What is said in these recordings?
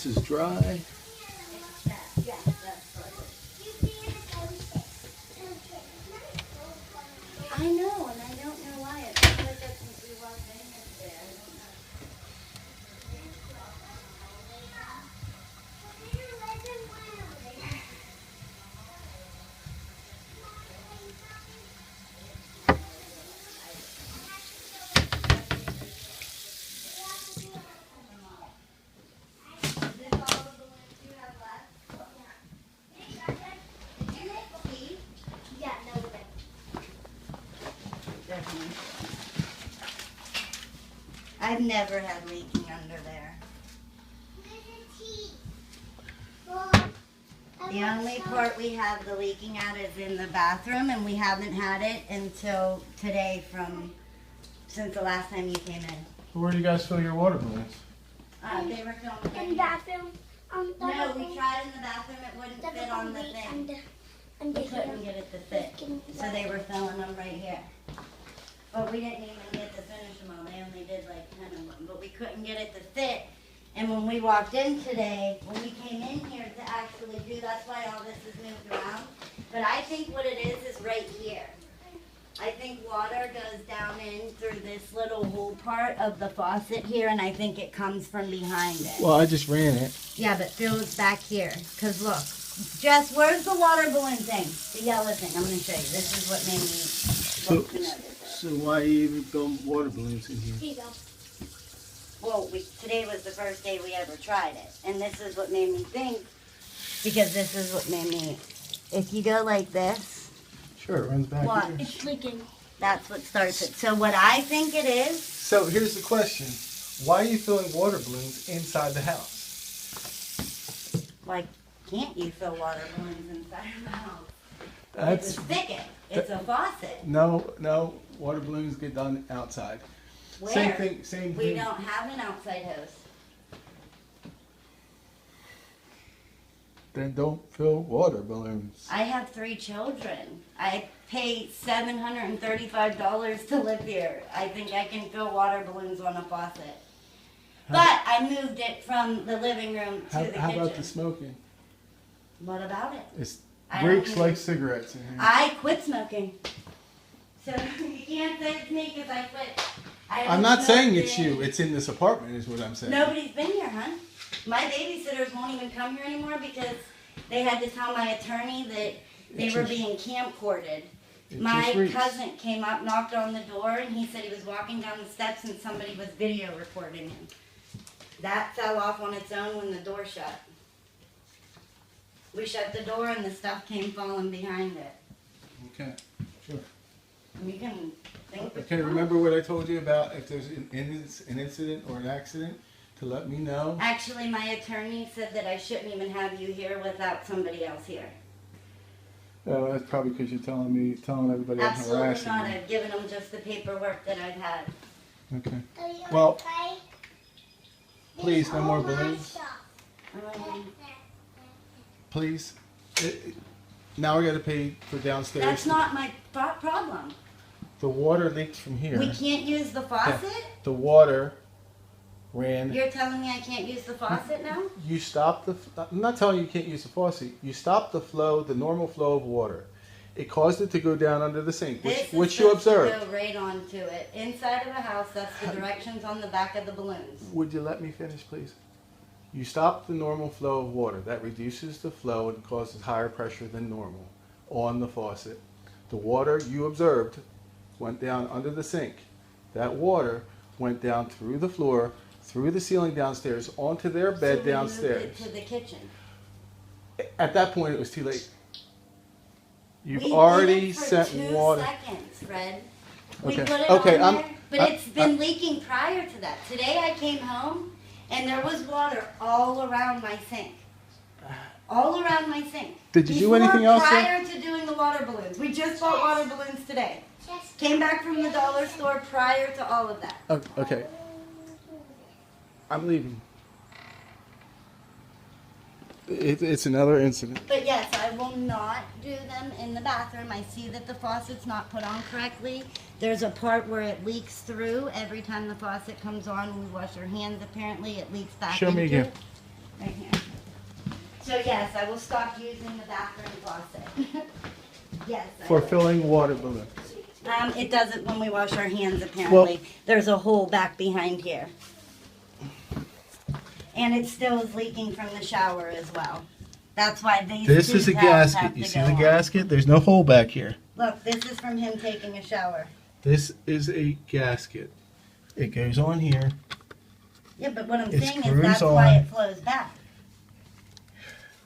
this is dry. I know, and I don't know why. It feels like that since we walked in yesterday. I don't know. I've never had leaking under there. The only part we have the leaking at is in the bathroom, and we haven't had it until today since the last time you came in. Where do you guys fill your water balloons? They were filmed In the bathroom. No, we tried in the bathroom. It wouldn't fit on the thing. We couldn't get it to fit. So they were filling them right here. But we didn't even get to finish them all. They only did like 10 of them. But we couldn't get it to fit. And when we walked in today, when we came in here to actually do, that's why all this is moved around. But I think what it is right here. I think water goes down in through this little hole part of the faucet here, and I think it comes from behind it. Well, I just ran it. Yeah, but Phil's back here. Because look, Jess, where's the water balloon thing? The yellow thing. I'm going to show you. This is what made me look to notice it. So why you even build water balloons in here? Here you go. Well, today was the first day we ever tried it. And this is what made me think, because this is what made me, if you go like this, Sure, it runs back What? here. It's leaking. that's what starts it. So what I think it is, So here's the question. Why are you filling water balloons inside the house? why can't you fill water balloons inside of the house? It's a That's spigot. It's a faucet. no. Water balloons get done outside. Where? Same thing. Same We thing. don't have an outside hose. Then don't fill water balloons. I have 3 children. I pay $735 to live here. I think I can fill water balloons on a faucet. But I moved it from the living room to the kitchen. How about the smoking? What about it? It I breaks don't like cigarettes in here. I quit smoking. So you can't say it's me because I quit. I I'm don't not smoke saying it's in- you. It's in this apartment is what I'm saying. Nobody's been here, hon. My babysitters won't even come here anymore because they had to tell my attorney that they It were just- being camcorded. It My just reeks. cousin came up, knocked on the door, and he said he was walking down the steps and somebody was video recording him. That fell off on its own when the door shut. We shut the door and the stuff came falling behind it. Okay. Sure. You can think. Okay. Remember what I told you about if there's an incident or an accident to let me know. Actually, my attorney said that I shouldn't even have you here without somebody else here. That's probably because you're telling everybody I'm Absolutely harassing not. you. I've given them just the paperwork that I've had. Okay. So you Well, okay? please, no more All my balloons. stuff. Please. Now I got to pay for downstairs. That's not my problem. The water leaked from here. We can't use the faucet? The water ran. You're telling me I can't use the faucet now? You stopped the. I'm not telling you can't use the faucet. You stopped the flow, the normal flow of water. It caused it to go down under the sink, This which is you supposed to observed. go right onto it. Inside of a house, that's the directions on the back of the balloons. Would you let me finish, please? You stopped the normal flow of water. That reduces the flow and causes higher pressure than normal on the faucet. The water you observed went down under the sink. That water went down through the floor, through the ceiling downstairs, onto their bed So we downstairs. moved it to the kitchen. At that point, it was too late. You've We already did it for sent 2 water. seconds, Fred. We Okay. put it Okay, on I'm- there, but it's been leaking prior to that. Today I came home and there was water all around my sink. All around my sink. Did you do anything else there? Prior to doing the water balloons. We just bought water balloons today. Just Came back from the dollar store prior to all of that. Okay. I'm leaving. It's another incident. But yes, I will not do them in the bathroom. I see that the faucet's not put on correctly. There's a part where it leaks through. Every time the faucet comes on, we wash our hands, apparently. It leaks back Show me into again. it. Right here. So yes, I will stop using the bathroom faucet. Yes. For filling water balloons. It doesn't when we wash our hands, apparently. Well, there's a hole back behind here. And it still is leaking from the shower as well. That's why these this two is a taps have gasket. to You see go the on. gasket? There's no hole back here. Look, this is from him taking a shower. This is a gasket. It goes on here. Yeah, but what I'm It saying is screws that's why on. it flows back.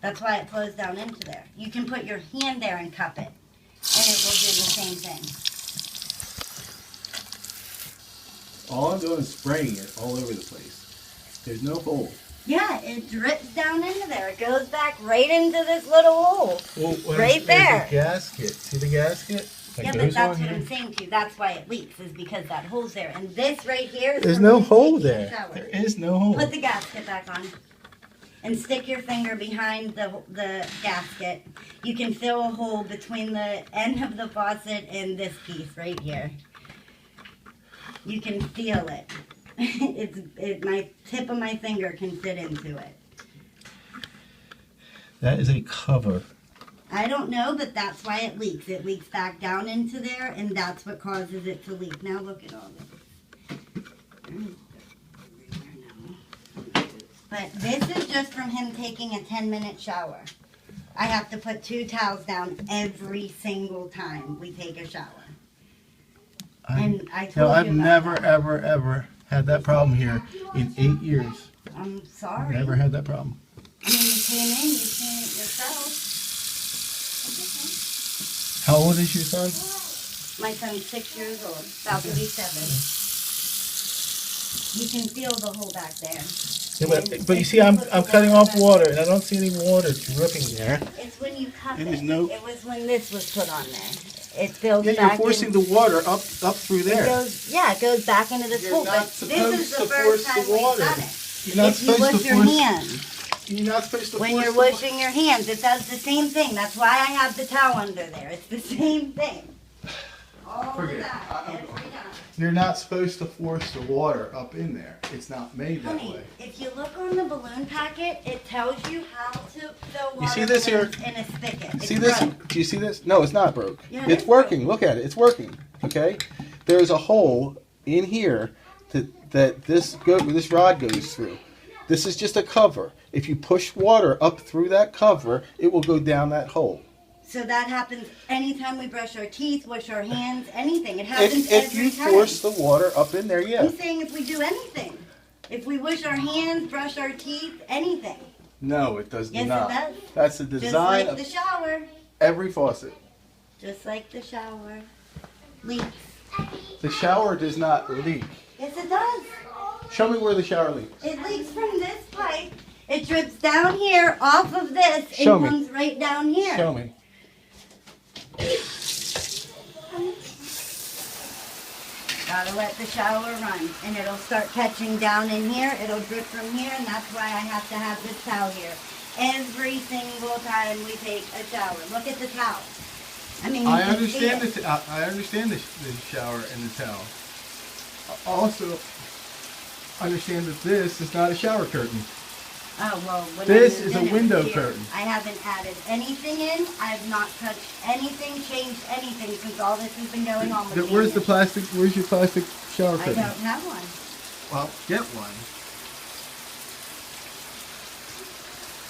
That's why it flows down into there. You can put your hand there and cup it, and it will do the same thing. All I'm doing is spraying it all over the place. There's no hole. Yeah, it drips down into there. It goes back right into this little hole. Well, Right there. There's a gasket. See the gasket? That Yeah, but goes that's on what here. I'm saying to you. That's why it leaks, is because that hole's there. And this right here is There's from no him hole taking a there. shower. There is no hole. Put the gasket back on. And stick your finger behind the gasket. You can fill a hole between the end of the faucet and this piece right here. You can feel it. My tip of my finger can fit into it. That is a cover. I don't know, but that's why it leaks. It leaks back down into there, and that's what causes it to leak. Now look at all this. But this is just from him taking a 10-minute shower. I have to put 2 towels down every single time we take a shower. And I told you I've about never, that. ever had that problem here in 8 years. I'm sorry. Never had that problem. I mean, you came in, you seen it yourself. How old is your son? My son's 6 years old, about to be 7. You can feel the hole back there. Yeah, And but you if see, I'm put the cutting water off back water, there- and I don't see any water dripping there. It's when you cup And it. there's no- It was when this was put on there. It fills Yeah, back you're forcing in. the water up through It there. goes, yeah, it goes back into this You're hole. not But this is supposed the to first force time the we've water. done it. You're not If you supposed wash to your force. hands, You're not supposed to when force you're the wa- washing your hands, it does the same thing. That's why I have the towel under there. It's the same thing. All Forget the it. time, every time. You're not supposed to force the water up in there. It's not made that Honey, way. if you look on the balloon packet, it tells you how to fill water You see this here? balloons in a spigot. See It's this? broke. Do you see this? No, it's not broke. Yeah, It's it's working. Look at it. It's working. Okay. There's a hole in here that this rod goes through. This is just a cover. If you push water up through that cover, it will go down that hole. So that happens anytime we brush our teeth, wash our hands, anything. It happens If you every time. force the water up in there, yeah. I'm saying if we do anything. If we wash our hands, brush our teeth, anything. No, it does Yes, not. it does. That's the Just design like the of shower. every faucet. Just like the shower. Leaks. The shower does not leak. Yes, it does. Show me where the shower leaks. It leaks from this pipe. It drips down here off of this Show and me. comes right down here. Show me. Gotta let the shower run, and it'll start catching down in here. It'll drip from here, and that's why I have to have this towel here every single time we take a shower. Look at the towel. I mean, you I can see understand it. I understand the shower and the towel. I also understand that this is not a shower curtain. Oh, well, when This I is moved a in, it window was here. curtain. I haven't added anything in. I've not touched anything, changed anything since all this has been going on with me. Where's the plastic? Where's your plastic shower I curtain? don't have one. Well, get one.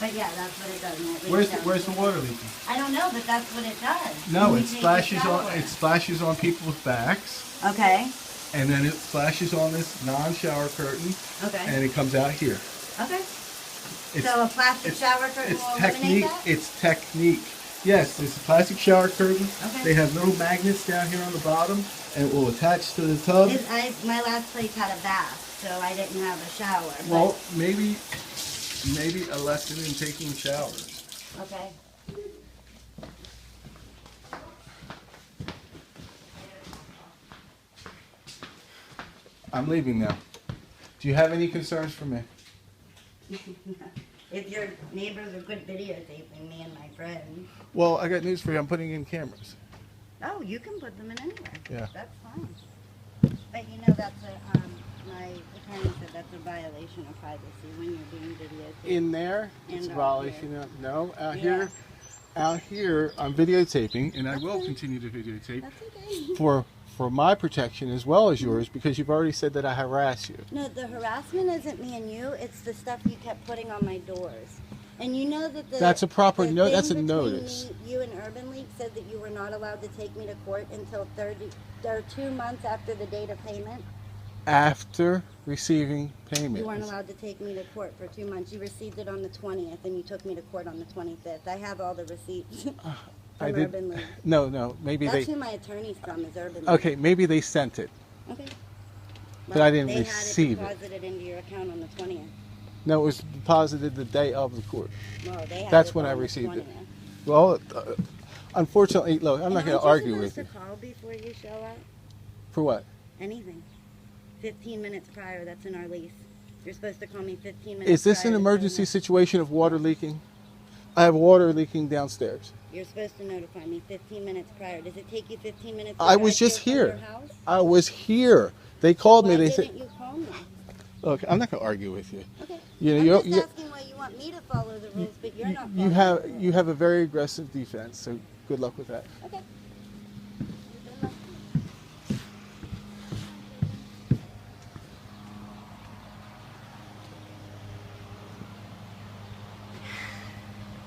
But yeah, that's what it does. and it leaks Where's down the to water leaking? I don't know, but that's what it does. No, when it you take a splashes shower. on people's backs, Okay. and then it splashes on this non-shower curtain, Okay. and it comes out here. Okay. It's, So a plastic shower curtain it's will technique. eliminate that? It's technique. Yes, it's a plastic shower curtain. Okay. They have little magnets down here on the bottom, and it will attach to the tub. My last place had a bath, so I didn't have a shower. but- Well, maybe a lesson in taking showers. Okay. I'm leaving now. Do you have any concerns for me? If your neighbors are good videotaping me and my friends. Well, I got news for you. I'm putting in cameras. Oh, you can put them in anywhere. Yeah. That's fine. But you know that's a my attorney said that's a violation of privacy when you're being videotaped. In there, it's a And violation of, no, Yeah. out here, I'm videotaping, and I will continue to videotape That's okay. for my protection as well as yours, because you've already said that I harass you. No, the harassment isn't me and you. It's the stuff you kept putting on my doors. And you know that That's a proper no. that's a between notice. You and Urban League said that you were not allowed to take me to court until 2 months after the date of payment. After receiving payment. You weren't allowed to take me to court for 2 months. You received it on the 20th, and you took me to court on the 25th. I have all the receipts from Urban League. No, maybe That's they. who my attorney's from, is Urban League. Okay, maybe they sent it. Okay. But I didn't they receive it. had it deposited into your account on the 20th. No, it was deposited the day of the court. Well, they had That's it when I on the received it. 20th. Well, unfortunately, look, I'm not going to argue with you. Aren't you supposed to call before you show up? For what? Anything. 15 minutes prior, that's in our lease. You're supposed to call me 15 minutes Is this prior an to emergency payment. situation of water leaking? I have water leaking downstairs. You're supposed to notify me 15 minutes prior. Does it take you 15 minutes to I was drive just from here. your house? I was here. They called me. Why They didn't said, you call me? "Look, I'm not going to argue with you. Okay. You know, I'm you're, just asking why you want me to follow the rules, but you're not you following have the rules. you have a very aggressive defense. So good luck with that. Okay.